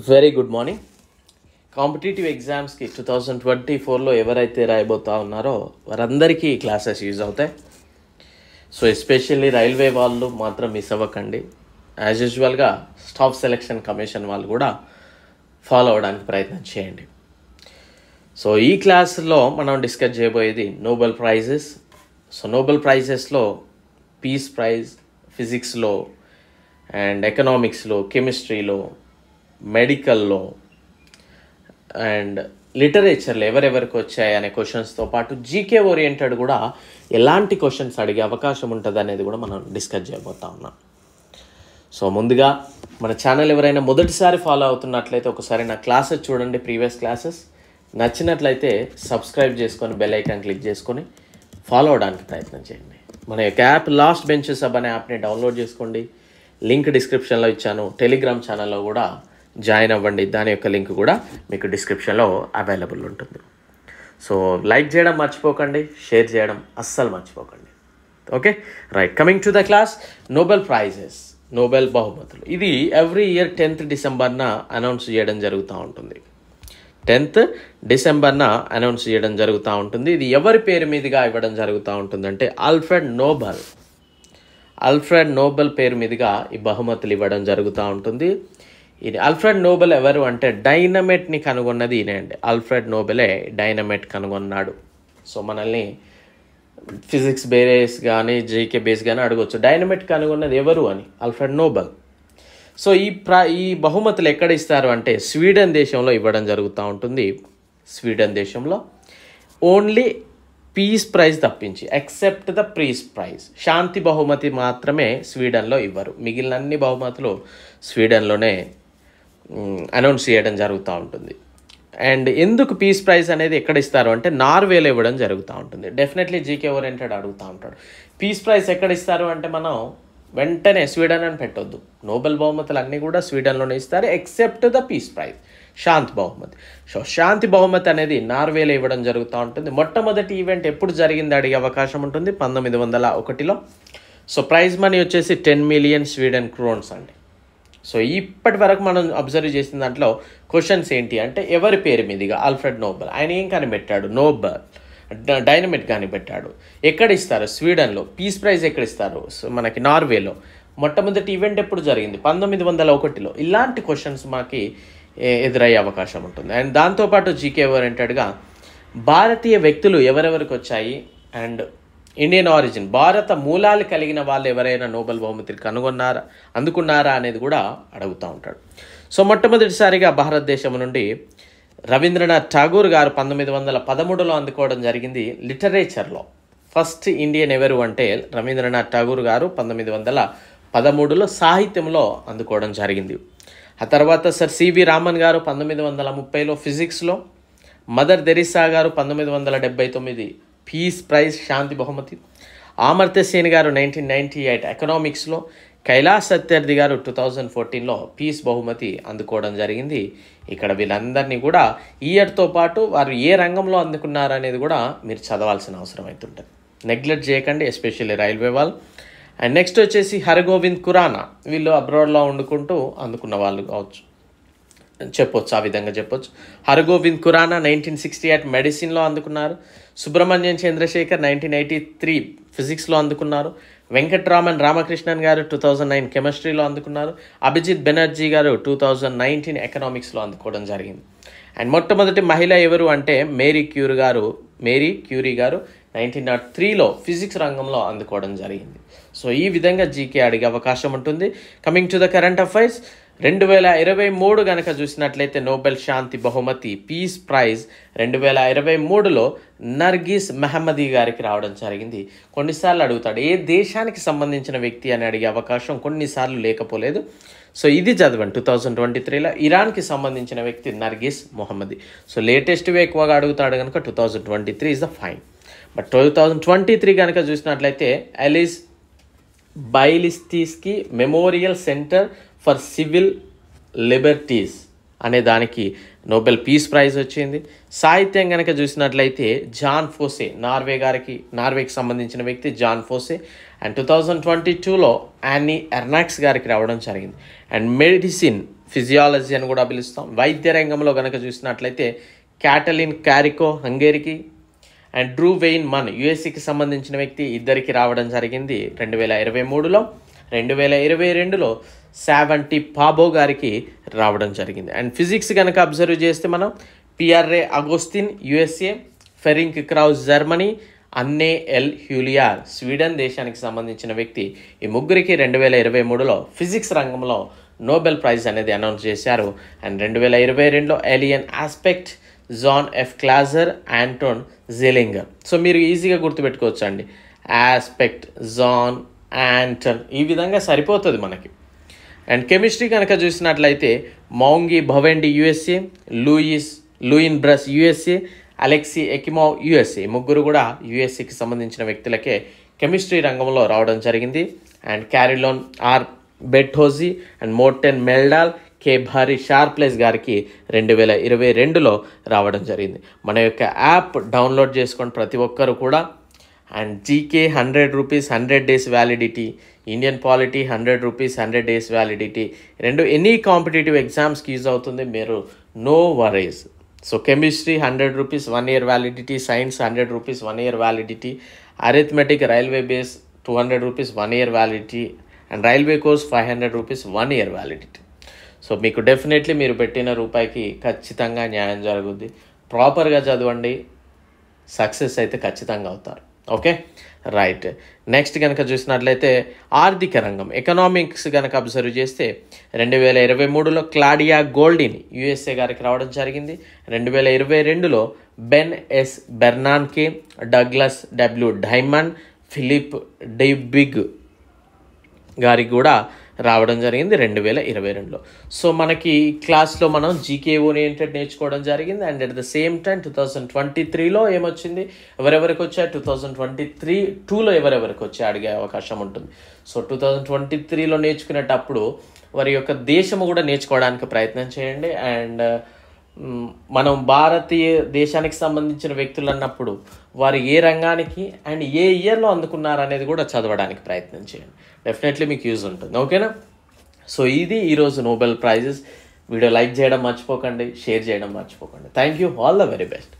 Very good morning. Competitive ఎగ్జామ్స్కి 2024లో ఎవరైతే రాయబోతా ఉన్నారో వారందరికీ ఈ క్లాసెస్ యూజ్ అవుతాయి. సో ఎస్పెషల్లీ రైల్వే వాళ్ళు మాత్రం మిస్ అవ్వకండి. యాజ్ యూజువల్గా స్టాఫ్ సెలక్షన్ కమిషన్ వాళ్ళు కూడా ఫాలో అవ్వడానికి ప్రయత్నం చేయండి. సో ఈ క్లాస్లో మనం డిస్కస్ చేయబోయేది నోబెల్ ప్రైజెస్. సో నోబెల్ ప్రైజెస్లో పీస్ ప్రైజ్, ఫిజిక్స్లో అండ్ ఎకనామిక్స్లో, కెమిస్ట్రీలో, మెడికల్లో అండ్ లిటరేచర్లో ఎవరెవరికి వచ్చాయి అనే క్వశ్చన్స్తో పాటు జీకే ఓరియంటెడ్ కూడా ఎలాంటి క్వశ్చన్స్ అడిగే అవకాశం ఉంటుంది అనేది కూడా మనం డిస్కస్ చేయబోతా ఉన్నాం. సో ముందుగా మన ఛానల్ ఎవరైనా మొదటిసారి ఫాలో అవుతున్నట్లయితే ఒకసారి నా క్లాసెస్ చూడండి, ప్రీవియస్ క్లాసెస్. నచ్చినట్లయితే సబ్స్క్రైబ్ చేసుకొని బెల్ ఐకాన్ క్లిక్ చేసుకొని ఫాలో అవడానికి ప్రయత్నం చేయండి. మన యొక్క యాప్ లాస్ట్ బెంచెస్ హబ్ అనే యాప్ని డౌన్లోడ్ చేసుకోండి. లింక్ డిస్క్రిప్షన్లో ఇచ్చాను. టెలిగ్రామ్ ఛానల్లో కూడా జాయిన్ అవ్వండి. దాని యొక్క లింక్ కూడా మీకు డిస్క్రిప్షన్లో అవైలబుల్ ఉంటుంది. సో లైక్ చేయడం మర్చిపోకండి, షేర్ చేయడం అస్సలు మర్చిపోకండి. Okay right, coming to the class. Nobel prices, Nobel బహుమతులు, ఇది ఎవ్రీ ఇయర్ 10th డిసెంబర్న అనౌన్స్ చేయడం జరుగుతూ ఉంటుంది. 10th డిసెంబర్న అనౌన్స్ చేయడం జరుగుతూ ఉంటుంది. ఇది ఎవరి పేరు మీదుగా ఇవ్వడం జరుగుతూ ఉంటుందంటే ఆల్ఫ్రెడ్ నోబెల్ పేరు మీదుగా ఈ బహుమతులు ఇవ్వడం జరుగుతూ ఉంటుంది. ఇది ఆల్ఫ్రెడ్ నోబెల్ ఎవరు అంటే డైనమైట్ని కనుగొన్నది ఈయనే అండి. ఆల్ఫ్రెడ్ నోబెలే డైనమైట్ కనుగొన్నాడు. సో మనల్ని ఫిజిక్స్ బేస్ కానీ జీకే బేస్ కానీ అడగవచ్చు, డైనమైట్ కనుగొన్నది ఎవరు అని. Alfred Nobel. సో ఈ బహుమతులు ఎక్కడ ఇస్తారు అంటే స్వీడన్ దేశంలో ఇవ్వడం జరుగుతూ ఉంటుంది. స్వీడన్ దేశంలో ఓన్లీ పీస్ ప్రైజ్ తప్పించి, ఎక్సెప్ట్ ద పీస్ ప్రైజ్, శాంతి బహుమతి మాత్రమే స్వీడన్లో ఇవ్వరు. మిగిలిన అన్ని బహుమతులు స్వీడన్లోనే అనౌన్స్ చేయడం జరుగుతూ ఉంటుంది. అండ్ ఎందుకు పీస్ ప్రైజ్ అనేది ఎక్కడ ఇస్తారు అంటే నార్వేలో ఇవ్వడం జరుగుతూ ఉంటుంది. డెఫినెట్లీ జీకే ఓరియంటెడ్ అడుగుతూ ఉంటాడు. పీస్ ప్రైజ్ ఎక్కడ ఇస్తారు అంటే మనం వెంటనే స్వీడన్ అని పెట్టొద్దు. నోబెల్ బహుమతులు అన్నీ కూడా స్వీడన్లోనే ఇస్తారు ఎక్సెప్ట్ ద పీస్ ప్రైజ్, శాంతి బహుమతి. సో శాంతి బహుమతి అనేది నార్వేలో ఇవ్వడం జరుగుతూ ఉంటుంది. మొట్టమొదటి ఈవెంట్ ఎప్పుడు జరిగింది అడిగే అవకాశం ఉంటుంది, 1901లో. సో ప్రైజ్ మనీ వచ్చేసి 10 మిలియన్ స్వీడన్ క్రోన్స్ అండి. సో ఇప్పటి వరకు మనం అబ్జర్వ్ చేసిన దాంట్లో క్వశ్చన్స్ ఏంటి అంటే ఎవరి పేరు మీదుగా ఆల్ఫ్రెడ్ నోబెల్, ఆయన ఏం కనిపెట్టాడు, నోబెల్ డైనమైట్ కనిపెట్టాడు. ఎక్కడ ఇస్తారు, స్వీడన్లో. పీస్ ప్రైజ్ ఎక్కడ ఇస్తారు, సో మనకి నార్వేలో. మొట్టమొదటి ఈవెంట్ ఎప్పుడు జరిగింది, 1901లో. ఇలాంటి క్వశ్చన్స్ మనకి ఎదురయ్యే అవకాశం ఉంటుంది. అండ్ దాంతోపాటు జీకే ఓరియంటెడ్గా భారతీయ వ్యక్తులు ఎవరెవరికి వచ్చాయి అండ్ ఇండియన్ ఆరిజిన్, భారత మూలాలు కలిగిన వాళ్ళు ఎవరైనా నోబెల్ బహుమతిని అందుకున్నారా అనేది కూడా అడుగుతూ ఉంటాడు. సో మొట్టమొదటిసారిగా భారతదేశం నుండి రవీంద్రనాథ్ ఠాగూర్ గారు 1913లో అందుకోవడం జరిగింది. లిటరేచర్లో ఫస్ట్ ఇండియన్ ఎవరు అంటే రవీంద్రనాథ్ ఠాగూర్ గారు 1913లో సాహిత్యంలో అందుకోవడం జరిగింది. ఆ తర్వాత సర్ సివి రామన్ గారు 1930లో ఫిజిక్స్లో, మదర్ తెరిసా గారు 1979 పీస్ ప్రైజ్ శాంతి బహుమతి, అమర్త్య సేన్ గారు 1998 ఎకనామిక్స్లో, కైలాస్ సత్యార్థి గారు 2014లో పీస్ బహుమతి అందుకోవడం జరిగింది. ఇక్కడ వీళ్ళందరినీ కూడా ఇయర్తో పాటు వారు ఏ రంగంలో అందుకున్నారు అనేది కూడా మీరు చదవాల్సిన అవసరం అవుతుంటుంది. నెగ్లెక్ట్ చేయకండి, ఎస్పెషల్లీ రైల్వే వాళ్ళు. అండ్ నెక్స్ట్ వచ్చేసి హరగోవింద్ ఖురానా, వీళ్ళు అబ్రాడ్లో వండుకుంటూ అందుకున్న వాళ్ళు కావచ్చు, చెప్పొచ్చు, ఆ విధంగా చెప్పొచ్చు. హరగోవింద్ ఖురానా 1968 మెడిసిన్లో అందుకున్నారు. సుబ్రహ్మణ్యం చంద్రశేఖర్ 1983 ఫిజిక్స్లో అందుకున్నారు. వెంకట్రామన్ రామకృష్ణన్ గారు 2009 కెమిస్ట్రీలో అందుకున్నారు. అభిజిత్ బెనర్జీ గారు 2019 ఎకనామిక్స్లో అందుకోవడం జరిగింది. అండ్ మొట్టమొదటి మహిళ ఎవరు అంటే మేరీ క్యూరీ గారు 1903లో ఫిజిక్స్ రంగంలో అందుకోవడం జరిగింది. సో ఈ విధంగా జీకే అడిగే అవకాశం ఉంటుంది. Coming to the current affairs, 2023 కనుక చూసినట్లయితే నోబెల్ శాంతి బహుమతి పీస్ ప్రైజ్ 2023లో నర్గిస్ మెహమ్మదీ గారికి రావడం జరిగింది. కొన్నిసార్లు అడుగుతాడు ఏ దేశానికి సంబంధించిన వ్యక్తి అని అడిగే అవకాశం కొన్నిసార్లు లేకపోలేదు. సో ఇది చదవండి, 2023లో ఇరాన్కి సంబంధించిన వ్యక్తి నర్గిస్ మొహమ్మదీ. సో లేటెస్ట్వే ఎక్కువగా అడుగుతాడు కనుక 2023 ఇస్ ద ఫైన్. బట్ 2023 కనుక చూసినట్లయితే ఎలిస్ బైలిస్టీస్కి Memorial Center for Civil Liberties అనే దానికి నోబెల్ పీస్ ప్రైజ్ వచ్చింది. సాహిత్యం కనుక చూసినట్లయితే జాన్ ఫోసే, నార్వేకి సంబంధించిన వ్యక్తి జాన్ ఫోసే. అండ్ 2022లో యానీ ఎర్నాక్స్ గారికి రావడం జరిగింది. అండ్ మెడిసిన్ ఫిజియాలజీ అని కూడా పిలుస్తాం. వైద్య రంగంలో కనుక చూసినట్లయితే Catalin క్యారికో హంగేరీకి and Drew vein Mann యుఎస్ఏకి సంబంధించిన వ్యక్తి ఇద్దరికి రావడం జరిగింది 2023లో. 2022లో శావంటి పాబో గారికి రావడం జరిగింది. అండ్ ఫిజిక్స్ కనుక అబ్జర్వ్ చేస్తే మనం Pierre Agostini USA, Ferenc Krausz Germany, Anne L Huillier Sweden దేశానికి సంబంధించిన వ్యక్తి. ఈ ముగ్గురికి 2023లో ఫిజిక్స్ రంగంలో నోబెల్ ప్రైజ్ అనేది అనౌన్స్ చేశారు. అండ్ 2022లో Alain Aspect John F Clauser, Anton Zeilinger. So మీరు ఈజీగా గుర్తుపెట్టుకోవచ్చు అండి, ఆస్పెక్ట్, జాన్, ఆంటన్, ఈ విధంగా సరిపోతుంది మనకి. అండ్ కెమిస్ట్రీ కనుక చూసినట్లయితే Moungi Bawendi USA, Louis Brus USA, Alexei Ekimov USA. ముగ్గురు కూడా యుఎస్ఏకి సంబంధించిన వ్యక్తులకే కెమిస్ట్రీ రంగంలో రావడం జరిగింది. And Carolyn R Bertozzi and Morten Meldal, K Barry Sharpless గారికి 2022లో రావడం జరిగింది. మన యొక్క యాప్ డౌన్లోడ్ చేసుకొని ప్రతి ఒక్కరు కూడా. And GK 100 rupees 100 days validity, Indian polity 100 rupees 100 days validity, రెండు ఎనీ కాంపిటేటివ్ ఎగ్జామ్స్కి యూజ్ అవుతుంది. మీరు no worries. So chemistry 100 rupees 1 year validity, science 100 rupees 1 year validity, arithmetic railway base 200 rupees 1 year validity, and railway course 500 rupees 1 year validity. So మీకు definitely మీరు పెట్టిన రూపాయికి ఖచ్చితంగా న్యాయం జరుగుద్ది. ప్రాపర్గా చదవండి, సక్సెస్ అయితే ఖచ్చితంగా అవుతారు. Okay, right. నెక్స్ట్ కనుక చూసినట్లయితే ఆర్థిక రంగం ఎకనామిక్స్ కనుక అబ్జర్వ్ చేస్తే 2023లో క్లాడియా గోల్డిన్ యుఎస్ఏ గారికి రావడం జరిగింది. 2022లో Ben S Bernanke, Douglas W Diamond, Philip Dybvig గారికి కూడా రావడం జరిగింది 2022లో. సో మనకి క్లాస్లో మనం జీకే ఓరియంటెడ్ నేర్చుకోవడం జరిగింది. And at the same time 2023లో ఏమొచ్చింది, ఎవరెవరికి వచ్చాయి, 2022లో ఎవరెవరికి వచ్చాయి అడిగే అవకాశం ఉంటుంది. సో 2023లో నేర్చుకునేటప్పుడు వారి యొక్క దేశము కూడా నేర్చుకోవడానికి ప్రయత్నం చేయండి. అండ్ మనం భారతీయ దేశానికి సంబంధించిన వ్యక్తులు అన్నప్పుడు వారు ఏ రంగానికి అండ్ ఏ ఇయర్లో అందుకున్నారు అనేది కూడా చదవడానికి ప్రయత్నం చేయండి. డెఫినెట్లీ మీకు యూజ్ ఉంటుంది. ఓకేనా? సో ఇది ఈరోజు నోబెల్ ప్రైజెస్. వీడియో లైక్ చేయడం మర్చిపోకండి, షేర్ చేయడం మర్చిపోకండి. Thank you, all the very best.